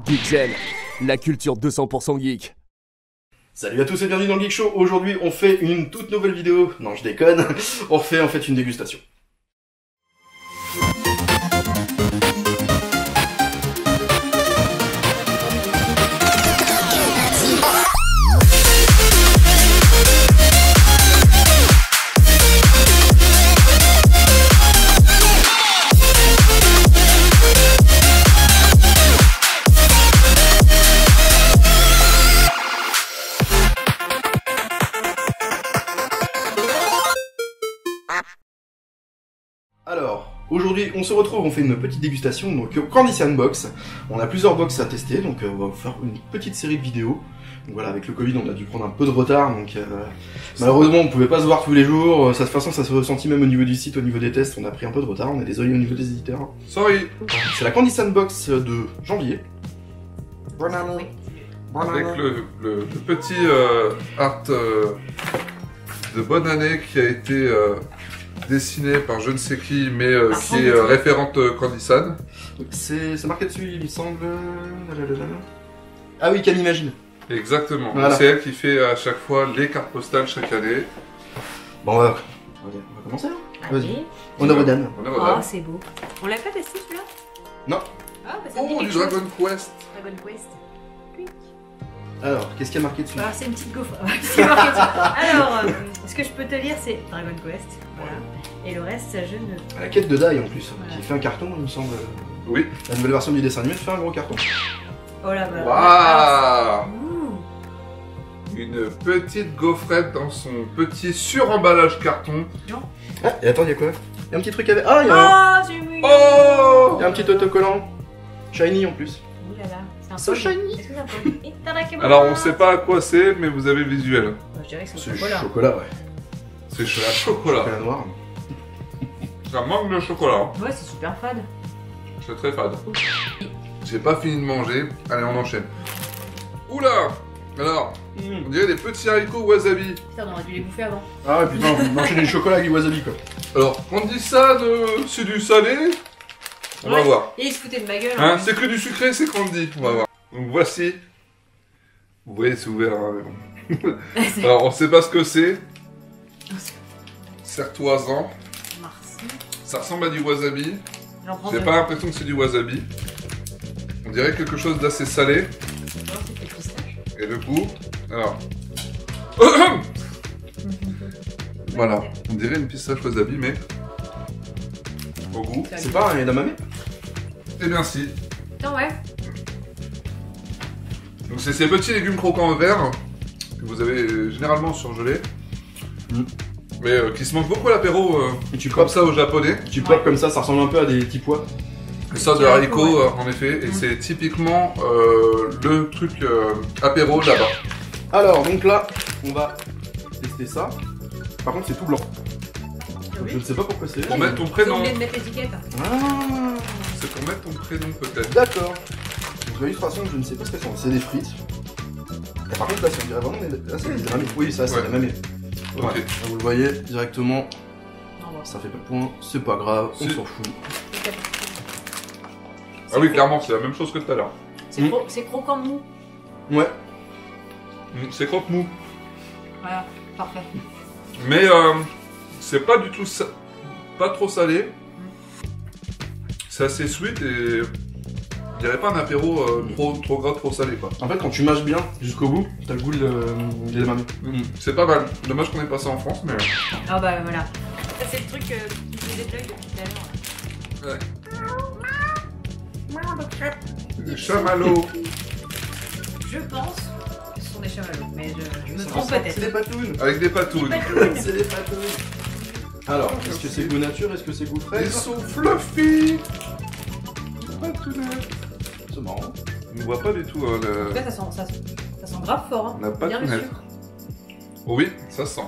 Geekgen, la culture 200% geek. Salut à tous et bienvenue dans le Geek Show. Aujourd'hui, on fait une toute nouvelle vidéo. Non, je déconne. On refait en fait une dégustation. Alors, aujourd'hui, on se retrouve, on fait une petite dégustation, donc Candy Sandbox. On a plusieurs box à tester, donc on va vous faire une petite série de vidéos. Donc voilà, avec le Covid, on a dû prendre un peu de retard, donc malheureusement, on pouvait pas se voir tous les jours. De toute façon, ça se ressentit même au niveau du site, au niveau des tests, on a pris un peu de retard, on est désolé au niveau des éditeurs. Sorry. C'est la Candy Sandbox de janvier. Avec le petit art de bonne année qui a été dessiné par je ne sais qui, mais qui est référente Candysan. C'est marqué dessus, il me semble. Ah oui, Camille Imagine. Exactement. Voilà. C'est elle qui fait à chaque fois les cartes postales chaque année. Bon, on va commencer, hein. Vas-y. On a Rodan. On est Oh, rodin. c'est beau. On l'a pas testé celui-là? Non. Ah, bah ça me dit Oh, quelque du chose. Dragon Quest. Dragon Quest. Alors, qu'est-ce qu'il y a marqué dessus? Alors, c'est une petite gaufre. C'est marqué dessus. Alors, ce que je peux te lire, c'est Dragon Quest. Voilà. Et le reste, je ne. La quête de Dai en plus, Voilà. qui fait un carton, il me semble. Oui. La nouvelle version du dessin animé fait un gros carton. Oh là, bah. Waouh. Ouh. Une petite gaufrette dans son petit suremballage carton. Ah, et attends, il y a quoi? Il y a un petit truc avec. Ah, il y a, Ah, c'est mignon. Oh. il y a un petit autocollant. Shiny en plus. Ouh là là. C'est un So peu. shiny. Est-ce que c'est un peu. Itadakimasu. Alors on sait pas à quoi c'est, mais vous avez le visuel. Bah, je dirais que c'est C'est au chocolat. chocolat, ouais. C'est la chocolat. Chocolat noir. Ça manque de chocolat. Ouais, c'est super fade. C'est très fade. J'ai pas fini de manger. Allez, on enchaîne. Oula. Alors, on dirait des petits haricots wasabi. Putain, on aurait dû les bouffer avant. Ah ouais, putain, on enchaîne du chocolat avec du wasabi quoi. Alors, on dit ça de... c'est du salé. On va Ouais. voir. Et il se foutait de ma gueule. Hein, c'est que du sucré, c'est qu'on dit. On va voir. Donc voici. Vous voyez, c'est ouvert. Hein. Alors, on sait pas ce que c'est. Serre-toi-en. Merci. Ça ressemble à du wasabi. J'en prends J'ai deux. pas l'impression que c'est du wasabi. On dirait quelque chose d'assez salé. Non, c'était pistache. Et le goût. Alors. Voilà. On dirait une pistache wasabi, mais. Au goût. C'est pas un edamame? Eh bien, si. Putain, ouais. Donc, c'est ces petits légumes croquants verts que vous avez généralement surgelés. Mm. Mais qui se mangent beaucoup à l'apéro, Et tu comme popes ça au japonais. Tu popes comme ça ressemble un peu à des petits pois. Une sorte de Petit haricot, haricot, ouais. en effet. Et Mm. c'est typiquement le truc apéro de là-bas. Alors, donc là, on va tester ça. Par contre, c'est tout blanc. Donc, je ne sais pas pourquoi c'est. Pour mettre ton J'ai prénom. oublié de mettre l'étiquette. Ah, C'est pour mettre ton prénom, peut-être. d'accord. Donc, l'illustration, je ne sais pas ce que c'est. C'est des frites. Et par contre, là, on dirait vraiment des. Ah, c'est des ramen. Oui, ça, c'est Ouais. des ramen. Ok. Ouais. Là, vous le voyez directement. Non, bon. Ça fait pas de point. C'est pas grave. On Si. s'en fout. Ah oui, clairement, c'est la même chose que tout à l'heure. C'est croquant mou. Ouais. C'est croque-mou. Voilà, parfait. Mais c'est pas du tout pas trop salé. C'est assez sweet et je dirais pas un apéro trop gras, trop salé quoi. En fait, quand tu mâches bien jusqu'au bout, t'as le goût de l'edamame. C'est pas mal. Dommage qu'on ait pas ça en France, mais Ah bah voilà. Ça c'est le truc qui faisait de l'œil depuis tout à l'heure. des chamallows. Je pense que ce sont des chamallows, mais je me Ça trompe ressemble- peut-être. C'est des patounes. Avec des patounes. C'est des patounes. Alors, est-ce que c'est goût nature? Est-ce que c'est goût Ils fraise? sont fluffy. Patounettes. C'est marrant. On ne voit pas du tout En tout cas, ça sent grave fort. Hein. la Bien le patounette. sucre. Oh oui, ça sent.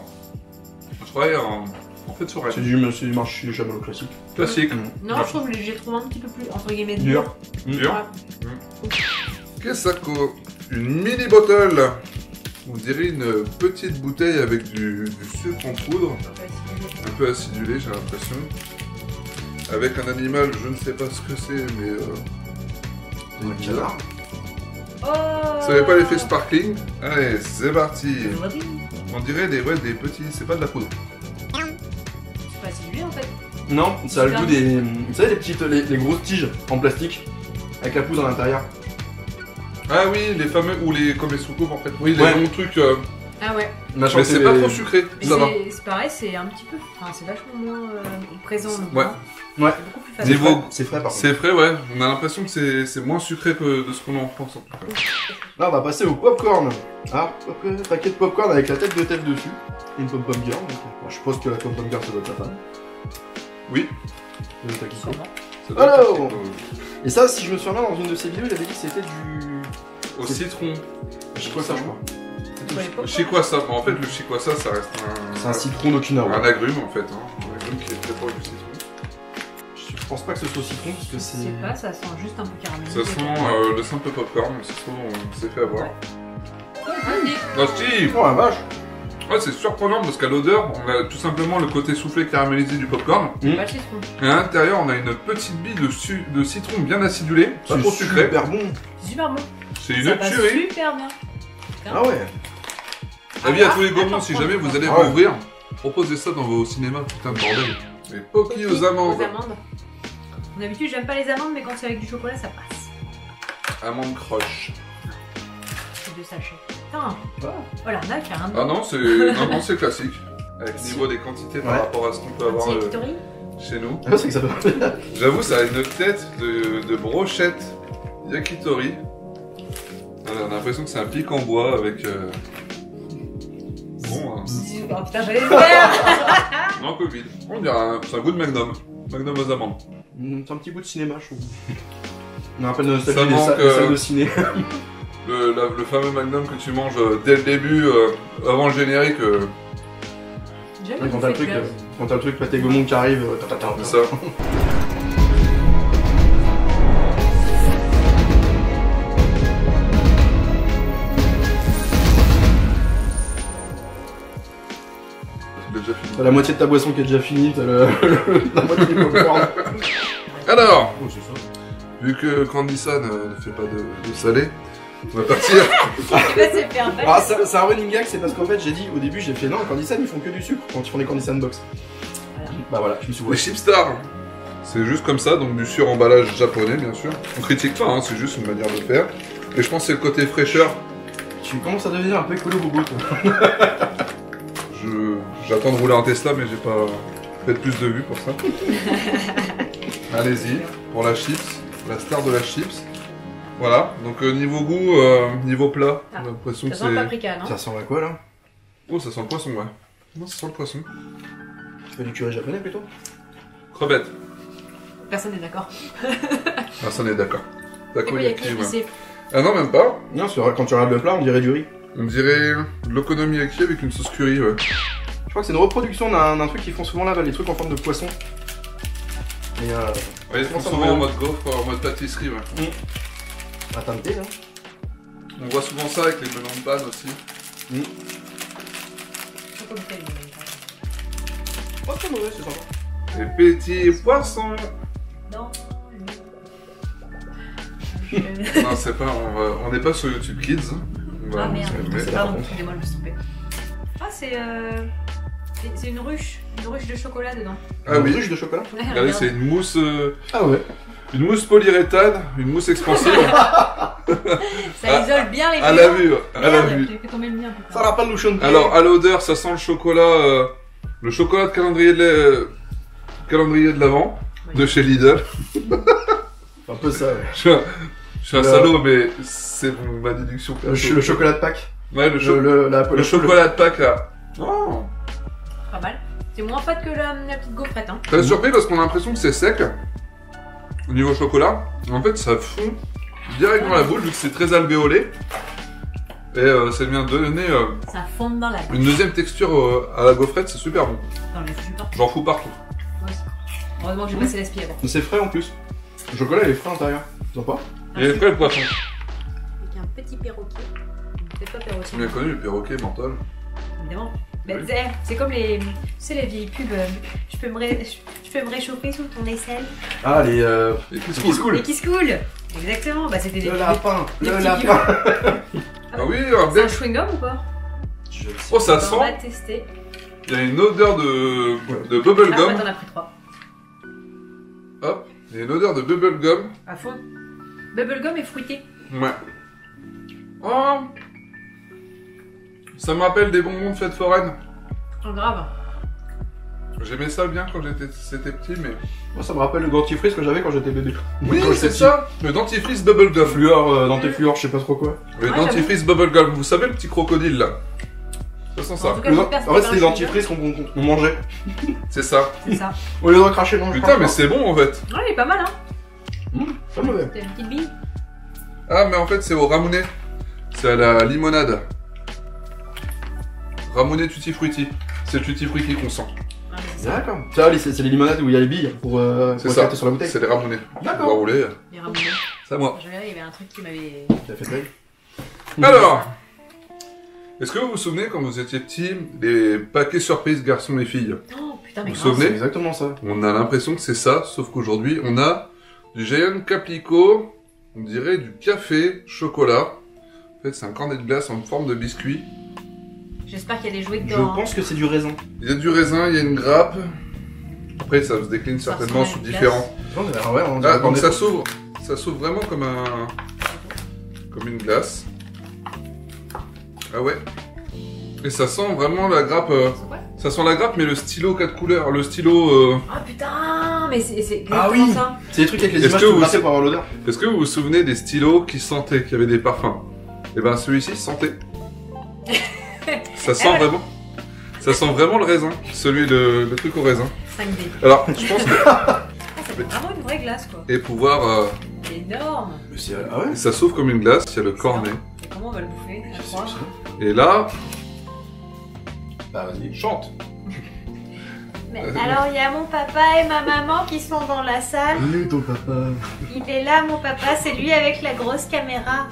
Je travaille en fait sur C'est du marché du chamallow classique. classique. Non, je trouve que j'ai trouvé un petit peu plus, entre guillemets, Dur. Dur. Ouais. Kesako, une mini bottle. On dirait une petite bouteille avec du sucre en poudre, un peu acidulé, j'ai l'impression. Avec un animal, je ne sais pas ce que c'est, mais Un canard. Oh. Ça n'avait pas l'effet sparkling. Allez, c'est parti. C'est pas On dirait des petits, c'est pas de la poudre. acidulé en fait. Non, ça a le goût des. Vous savez, les grosses tiges en plastique avec la poudre à l'intérieur. Ah oui, les fameux, ou les, comme les soucoupes en fait. Oui, les Ouais. longs trucs. Ah ouais. Mais c'est pas trop sucré, Mais ça va. c'est pareil, c'est un petit peu. Enfin, c'est vachement moins présent. Ouais. Ouais. C'est beaucoup plus facile. Niveau- C'est frais par contre. C'est frais, ouais. On a l'impression que c'est moins sucré que de ce qu'on en pense. En tout cas. Là, on va passer au popcorn. Alors, paquet de popcorn avec la tête de Teff dessus. Une pom-pom girl. Donc, bon, je suppose que la pom-pom girl, ça doit être la femme. Oui. De ta question. Sûrement. Ça doit être Alors quelque chose. Et ça, si je me souviens bien, dans une de ses vidéos, il avait dit que c'était du. Au citron. Chikwasa, je crois. Pour les popcorn. Chikwasa. En fait, le chikwasa, ça reste C'est un citron d'Okinawa. un agrume en fait. Hein. Un agrume qui est très proche du citron. Je pense pas que ce soit au citron parce que Je c'est. sais pas, ça sent juste un peu caramélisé. Ça sent le simple popcorn, mais ça se trouve, on s'est fait avoir. Ouais. Vas-y. Ah si. Oh la vache! Ouais, c'est surprenant parce qu'à l'odeur, on a tout simplement le côté soufflé caramélisé du popcorn. Pas de citron. Et à l'intérieur, on a une petite bille de citron bien acidulé, pas C'est trop sucré. super bon! C'est super bon. C'est Ça une passe tuerie. super bien. Ah ouais! Avis à Ah, tous les gourmands, attends, si jamais vous allez Ah ouais. rouvrir, proposez ça dans vos cinémas, putain de bordel. Les Pocky aux amandes. D'habitude, j'aime pas les amandes, mais quand c'est avec du chocolat, ça passe. Amandes crush. C'est 2 sachets. Putain. Ah. Oh l'arnaque, hein. Ah non, c'est classique. Avec le niveau des quantités par Ouais. rapport à ce qu'on peut avoir C'est Kitori. chez nous. Ah, c'est que ça peut. J'avoue, ça a une tête de brochette yakitori. On a l'impression que c'est un pic en bois avec... Bon, Oh putain, j'allais le faire. non, Covid. On dirait c'est un goût de Magnum. Magnum aux amandes. C'est un petit bout de cinéma, je trouve. On me rappelle de Ça nostalgie des manque, des salles de ciné. Le fameux Magnum que tu manges dès le début, avant le générique. J'aime Ouais, le quand t'as le truc, fake quand t'as le truc Pathé Gaumont qui arrive, C'est ça. Il est déjà fini. T'as la moitié de ta boisson qui est déjà finie, t'as la moitié du popcorn. Alors, Oh, c'est ça. vu que Candy-san ne fait pas de salé, on va partir. Là, c'est faire mal. Ah, c'est un running gag, c'est parce qu'en fait, j'ai dit au début, j'ai fait non, Candy-san ils font que du sucre quand ils font les Candy-san box. Voilà. Bah voilà, je me suis Les voulu. Chipstars. C'est juste comme ça, donc du sur-emballage japonais, bien sûr. On critique pas, hein, c'est juste une manière de faire. Et je pense que c'est le côté fraîcheur. Tu commences à devenir un peu écolo bobo, toi. J'attends de rouler en Tesla, mais j'ai pas fait plus de vues pour ça. Allez-y, pour la chips, la star de la chips. Voilà, donc niveau goût, niveau plat, Ah, j'ai l'impression que Ça sent le c'est... paprika, non? Ça ressemble à quoi là? Oh, ça sent le poisson, ouais. Non, ça sent le poisson. Tu fais du curry japonais plutôt? Crevette. Personne n'est d'accord. Ah, ça on est d'accord. Et D'accord, puis, il y a qui ouais. Ah non, même pas. Non, c'est vrai, quand tu regardes le plat, on dirait du riz. On dirait de l'okonomiyaki avec une sauce curry, ouais. Je crois que c'est une reproduction d'un truc qu'ils font souvent là-bas, les trucs en forme de poisson. Et Ouais, ils font Ça souvent va. en mode gaufre, en mode pâtisserie, ouais. à teinter là. On voit souvent ça avec les melons de panne aussi. Chocolat, Pas très mauvais, c'est sympa. Les petits poissons. non. Non, c'est pas, on n'est pas sur YouTube Kids. On va Ah merde, se calmer. c'est pardon, par excusez-moi, je me suis trompée. Ah, c'est une ruche de chocolat dedans. Ah oui, Ruche de chocolat. Ouais, regardez, regarde. c'est Ah ouais. une mousse polyuréthane, une mousse expansive. Ça isole bien les à la mélanges. vue, à la Merde, vue. j'ai fait tomber le mien, putain. Ça n'a pas de louchon de pied. Alors, à l'odeur, ça sent le chocolat de calendrier de l'Avent, Oui. de chez Lidl. Un peu ça, ouais. Je suis un salaud, mais c'est ma déduction. Le chocolat de Pâques. Ouais, le chocolat de Pâques, là. Oh. Pas mal. C'est moins fade que la petite gaufrette, hein. Très surpris parce qu'on a l'impression que c'est sec au niveau chocolat. En fait, ça fond direct dans la bouche vu que c'est très alvéolé. Et ça vient donner Ça fond dans la bouche. une deuxième texture à la gaufrette, c'est super bon. Dans les jus partout. J'en fous partout. Ouais. Heureusement que j'ai passé l'aspi avant. C'est frais en plus. Le chocolat il est frais à l'intérieur. Sympa. Il est prêt le poisson. Avec un petit perroquet. C'est pas perroquet. C'est bien connu le perroquet menthol. Évidemment. Oui. C'est comme les, tu sais, les vieilles pubs. Je peux me réchauffer sous ton aisselle. Ah, les Et qui se qui se coule. Et qui se coule. Exactement, bah c'était des Le lapin, des le petits lapin. Ah oui, un C'est un bec. chewing-gum ou pas? Je le sais. Oh, ça On va sent. tester. Il y a une odeur de Ah, bah bubblegum. t'en as pris 3. Hop, il y a une odeur de bubblegum. À fond. Bubblegum et fruité. Ouais. Oh. Ça me rappelle des bonbons de fête foraine. Oh, grave. J'aimais ça bien quand c'était petit, mais... Moi, ça me rappelle le dentifrice que j'avais quand j'étais bébé. Oui, Quand c'est j'étais ça. Le dentifrice bubblegum. Fluor, dentifluor, je sais pas trop quoi. Le Ouais, dentifrice bubblegum. Vous savez le petit crocodile là? Ça sent En ça. tout cas, En j'espère que fait, c'est pas des un dentifrices qu'on mangeait. C'est ça. C'est ça. Au lieu d'en cracher dans le Putain, mais c'est bon en fait. Ouais, il est pas mal, hein. Pas mauvais. T'as une petite bille. Ah, mais en fait, c'est au ramounet. C'est à la limonade. Ramounet tutti frutti. C'est le tutti frutti qu'on sent. Ah, mais c'est ça. D'accord. Ça, c'est les limonades où il y a les billes pour C'est ça. éclater sur la bouteille. C'est les ramounets. D'accord. On va rouler. Les ramonés. C'est à moi. Je verrai, il y avait un truc qui m'avait. Ça fait de l'œil. Alors, est-ce que vous vous souvenez quand vous étiez petit, les paquets surprises garçons et filles? Oh putain, mais Vous grave. souvenez C'est exactement ça. On a l'impression que c'est ça, sauf qu'aujourd'hui, on a du Giant Caplico, on dirait du café chocolat. En fait, c'est un cornet de glace en forme de biscuit. J'espère qu'il y a des jouets Je dedans. hein. pense que c'est du raisin. Il y a du raisin, il y a une grappe. Après, ça se décline Ça certainement ressemble à sous une différents. Ouais, on dirait Ah, donc qu'on ça est- s'ouvre. Ça s'ouvre vraiment comme une glace. Ah ouais. Et ça sent vraiment la grappe. C'est quoi? Ça sent la grappe, mais le stylo 4 couleurs. Le stylo. Ah putain, mais c'est Ah exactement oui. ça. C'est des trucs avec les Est-ce images que que vous- vous passez pour avoir l'odeur. Est-ce que vous vous souvenez des stylos qui sentaient, qui avaient des parfums? Et ben celui-ci sentait. Ça sent ouais. vraiment. Ça sent vraiment le raisin. Le truc au raisin. 5D. Alors, je pense que. Ah, ça fait vraiment une vraie glace quoi. Et pouvoir. C'est énorme. Mais c'est. Ah ouais. Ça s'ouvre comme une glace, il y a le cornet. Et comment on va le bouffer? Je Je sais, crois. je sais. Et là, Bah vas-y, chante. Mais alors il y a mon papa et ma maman qui sont dans la salle. Où est ton papa? Il est là mon papa, c'est lui avec la grosse caméra.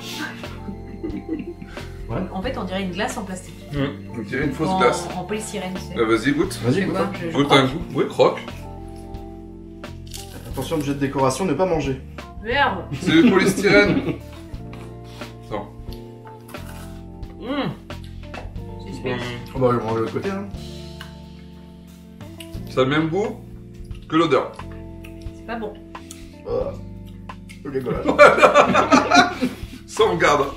Ouais. En fait on dirait une glace en plastique. on dirait une fausse en, glace. en polystyrène tu sais. Vas-y, goûte. Vas-y, C'est goûte. quoi? Je Goûte croque. un goût. Oui, croque. Attention, objet de décoration, ne pas manger. Merde. C'est le polystyrène. Attends. Suspense. On va le manger de l'autre côté, hein. Ça a le même goût que l'odeur. C'est pas bon. Oh. C'est dégueulasse. Ça, on garde.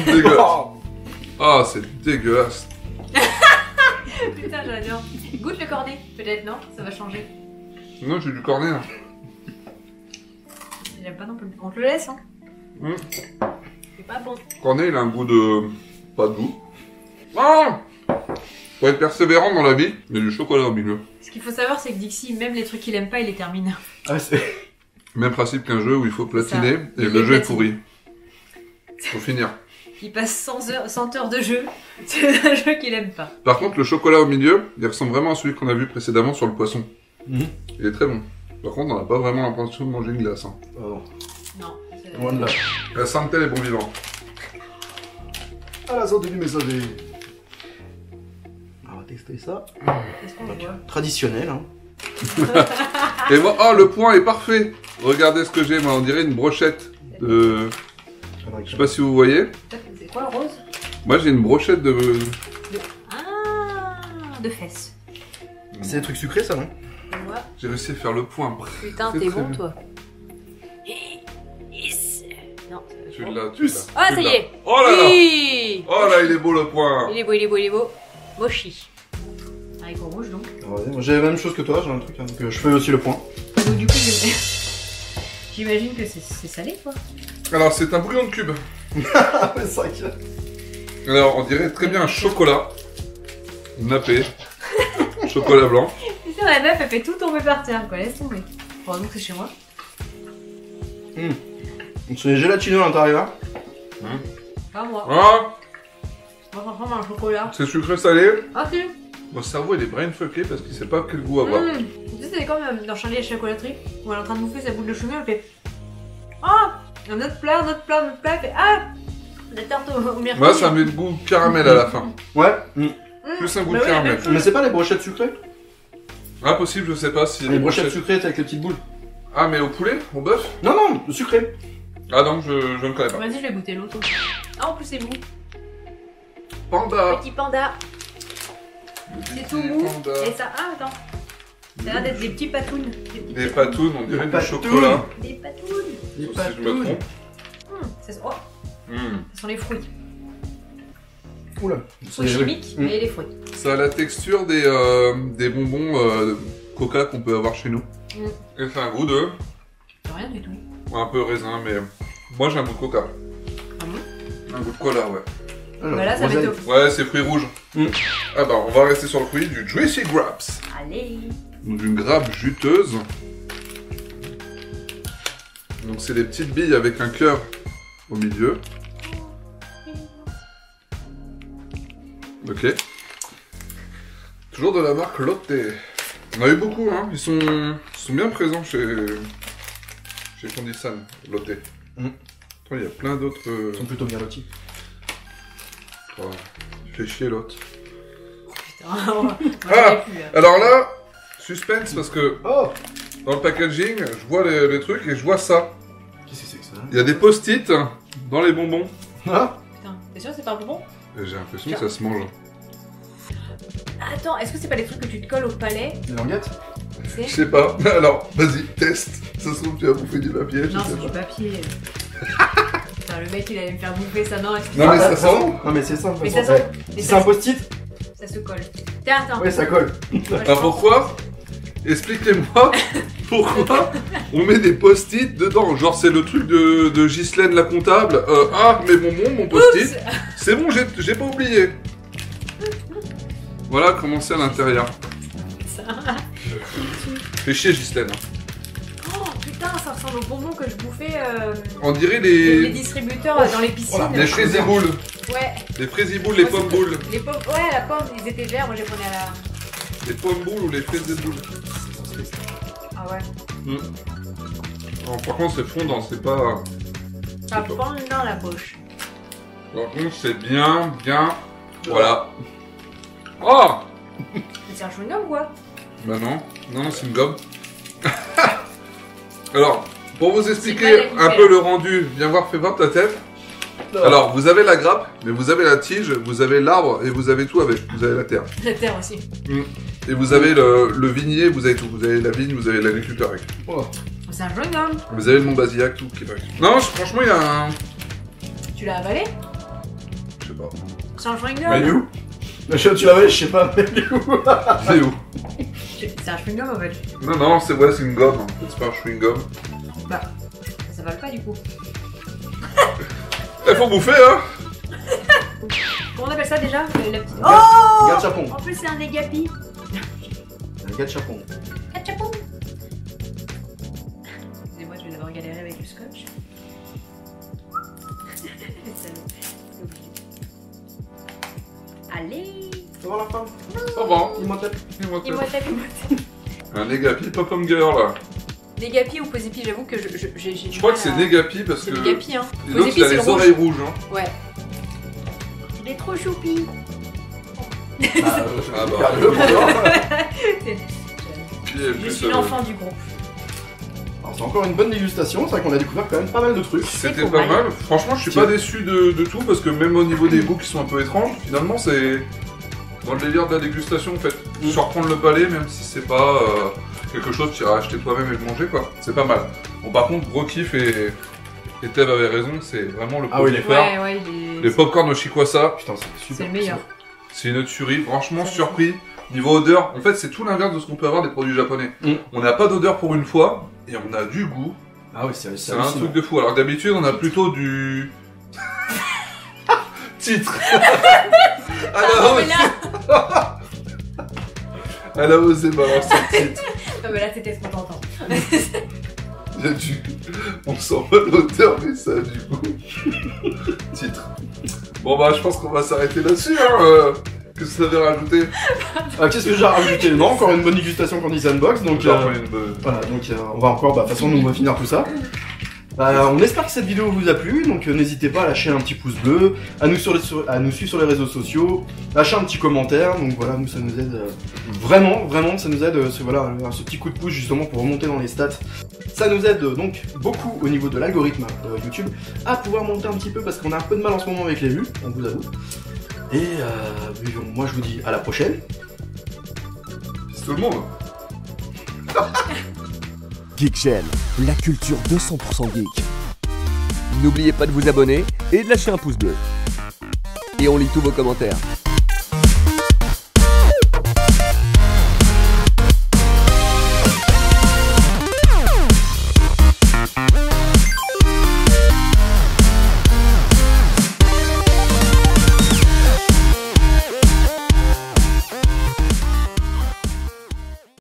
Dégueulasse. Ah, c'est dégueulasse. Putain j'adore. Goûte le cornet, peut-être non? Ça va changer. Non, j'ai du cornet. Hein. J'aime pas non plus. On te le laisse hein. Mm. C'est pas bon. Cornet, il a un goût de. Pas de goût. Ah! Faut être persévérant dans la vie, il y a du chocolat au milieu. Ce qu'il faut savoir c'est que Dixie, même les trucs qu'il aime pas, il les termine. Ah, c'est. Même principe qu'un jeu où il faut platiner Ça. et Il le est jeu est platine. pourri. Faut finir. Il passe 100 heures de jeu. C'est un jeu qu'il aime pas. Par contre, le chocolat au milieu, il ressemble vraiment à celui qu'on a vu précédemment sur le poisson. Mhm. Il est très bon. Par contre, on n'a pas vraiment l'impression de manger une glace. Hein. Oh, Non. c'est- loin de là. La santé, les bons vivants. Ah, la santé du messager. On va tester ça. Qu'est-ce qu'on Donc, voit? traditionnel, hein. Et moi, oh, le point est parfait. Regardez ce que j'ai, moi, on dirait une brochette de... Je sais pas si vous voyez. C'est quoi rose? Moi, j'ai une brochette de... Ah, de fesses. C'est des trucs sucrés, ça, non? Tu vois? J'ai réussi à faire le point. Putain, C'est t'es très bon bien. toi. Yes. Non. Tu l'as, tu l'as. Ah, Tu ça y l'as. est. Oh là là. Oui. Oh là, il est beau le point. Il est beau, il est beau, il est beau. Mochi. Haricot rouge donc. Ah, vas-y, moi, j'ai la même chose que toi, j'ai un truc, hein, donc je fais aussi le point. Donc du coup, j'imagine que c'est salé quoi. Alors, c'est un bouillon de cube. Ah, mais c'est vrai que. Alors, on dirait très bien un chocolat. Nappé. Chocolat blanc. C'est sûr, la meuf elle fait tout tomber par terre quoi, laisse tomber. Heureusement que c'est chez moi. Donc, c'est gélatineux à l'intérieur. Pas moi. Ah, Moi ça ressemble à un chocolat. c'est sucré salé. Ah si. Mon cerveau, il est brainfucké parce qu'il sait pas quel goût avoir. Tu sais, c'est comme dans Charlie et la chocolaterie où elle est en train de bouffer sa boule de chewing-gum, elle fait ah, un autre plat, un autre plat, un autre plat, elle fait ah, la tarte au mercredi. Moi, ça met le goût caramel à la fin. Ouais. Plus un goût Bah de oui, la caramel. même chose. Mais c'est pas les brochettes sucrées? Impossible, je sais pas si... Les brochettes sucrées avec les petites boules. Ah, mais au poulet? Au bœuf? Non, non, sucré. Ah non, je ne connais pas. Vas-y, je vais goûter l'autre. Ah, en plus, c'est mou. Panda. Petit panda. C'est tout mou. Et ça, ah, attends. Ça a l'air d'être des petits patounes. Des patounes, on dirait Des du patounes. chocolat. Des patounes. Des Sauf si je me patounes. trompe. Ça oh, ce sont les fruits. Oula. Fruits chimiques et les fruits. Ça a la texture des bonbons coca qu'on peut avoir chez nous. Et c'est un goût de... Rien du tout. un peu raisin, mais moi j'ai un goût de coca. Ah bon? Un goût de cola, ouais. Alors, Bah là, ça va groseille. être... Ouais, c'est fruits rouges. Mm. Ah bah, on va rester sur le fruit du Juicy Grapes. Allez. Donc une grappe juteuse. Donc c'est des petites billes avec un cœur au milieu. Ok. Toujours de la marque Lotte. On a eu beaucoup, hein. Ils sont bien présents chez Candysan, Lotte. Mm. Attends, il y a plein d'autres... Ils sont plutôt bien lotis. Oh, fais chier Lotte. Putain, moi, Ah, j'en ai plus, là. Alors là, suspense parce que Oh, dans le packaging, je vois les trucs et je vois ça. qu'est-ce que c'est que ça? Il y a des post-it dans les bonbons. Ah, Putain, t'es sûr que c'est pas un bonbon? Et j'ai l'impression que ça se mange. Attends, est-ce que c'est pas des trucs que tu te colles au palais? des languettes? Je C'est... sais pas. Alors, vas-y, teste. Ça se trouve, tu vas bouffer du papier. je Non, sais c'est du pas. papier. Putain, le mec il allait me faire bouffer ça, non. Non, mais ça ça sent. Non, mais c'est ça. de toute Mais façon. ça sent. Ouais. Mais Si c'est un post-it, ça se colle. Tiens, attends. ouais, ça colle. Moi, je Alors pense- pourquoi? Expliquez-moi pourquoi on met des post-it dedans. Genre, c'est le truc de Ghislaine la comptable. Ah, mes bonbons, mon post-it. Oups. C'est bon, j'ai pas oublié. Voilà comment c'est à l'intérieur. Ça. Fais chier, Ghislaine. Oh putain, ça ressemble aux bonbons que je bouffais On dirait les distributeurs dans les piscines. Voilà. les fraisiboules. Ouais, Les fraisiboules, les pommes boules. les pommes. Ouais, la pomme, ils étaient verts, moi je les prenais à la. Les pommes boules ou les fraisiboules. Ah ouais. Alors, par contre, c'est fondant, c'est pas... Ça pend dans la bouche. Par contre, c'est bien. Voilà. Oh! Mais c'est un chewing-gum quoi? Bah non, c'est une gomme. Alors, pour vous C'est expliquer pas la un peu le rendu, viens voir, fais voir ta tête. Alors, vous avez la grappe, mais vous avez la tige, vous avez l'arbre et vous avez tout avec. Vous avez la terre. La terre aussi. Et vous avez le vignier, vous avez tout. Vous avez la vigne, vous avez l'agriculteur avec. Oh. C'est un chewing-gum. Vous avez le Mont Basillac, tout qui est avec. Non, franchement, il y a un... Tu l'as avalé? Je sais pas. C'est un chewing-gum. Mais il est où? Tu l'avais, je sais pas, mais il est où? C'est où? C'est un chewing-gum en fait. Non, c'est une gomme. En fait, c'est pas un chewing-gum. Bah, ça vale pas du coup. Il faut bouffer, hein. Comment on appelle ça déjà? La petite. Oh! Garde chapon. En plus, c'est un dégapi. Garde chapon. Ketchupon. Excusez-moi, je vais d'abord galérer avec le scotch. Allez! Ça va la femme? Ça va. Dis-moi tête. Imhotep. Un Negapi Pop-Up Girl. Négapi ou Posipi, j'avoue que j'ai du Je crois mal que c'est à- Negapi parce C'est que... Négapi, hein. Et l'autre, Posipi, il a c'est le les rouge. oreilles rouges. Hein. Ouais. Il est trop choupi. Ah bah. Garde-le pour toi. Puis, Je suis l'enfant du groupe. Alors, c'est encore une bonne dégustation, c'est vrai qu'on a découvert quand même pas mal de trucs. C'était trop pas mal. mal. Franchement, je suis pas déçu de tout parce que même au niveau des goûts qui sont un peu étranges, finalement, c'est dans le délire de la dégustation en fait. Surprendre le palais, même si c'est pas quelque chose que tu iras acheter toi-même et le manger, quoi. C'est pas mal. Bon, par contre, gros kiff et Tev avait raison, c'est vraiment le Ah oui, produit les phare. Ouais, il est... Les popcorn au Chikwasa, Putain, c'est super. C'est le meilleur. c'est une tuerie. Franchement, C'est surpris. Niveau odeur, en fait, c'est tout l'inverse de ce qu'on peut avoir des produits japonais. On n'a pas d'odeur pour une fois et on a du goût. Ah oui, c'est C'est un truc de fou. Alors que d'habitude, on a plutôt du... Titre. Non, mais là... Elle a osé balancer le titre. Non, mais là, c'était trop tentant. Il y a du... On sent pas l'odeur, mais ça a du goût. Titre. Bon bah, je pense qu'on va s'arrêter là-dessus, hein. Qu'est-ce que ça veut rajouter? Qu'est-ce que j'ai à rajouter? Non, encore une bonne dégustation Candy's Unbox, donc Genre, une bonne- voilà, donc on va encore, de toute façon nous on va finir tout ça. On espère que cette vidéo vous a plu, donc n'hésitez pas à lâcher un petit pouce bleu, à nous suivre sur les réseaux sociaux, lâcher un petit commentaire, donc voilà, nous ça nous aide vraiment, ça nous aide, voilà, ce petit coup de pouce justement pour remonter dans les stats. Ça nous aide donc beaucoup au niveau de l'algorithme YouTube à pouvoir monter un petit peu parce qu'on a un peu de mal en ce moment avec les vues, on vous avoue. Et moi je vous dis à la prochaine. C'est tout le monde. Geekchannel, la culture 200% geek. N'oubliez pas de vous abonner et de lâcher un pouce bleu. Et on lit tous vos commentaires.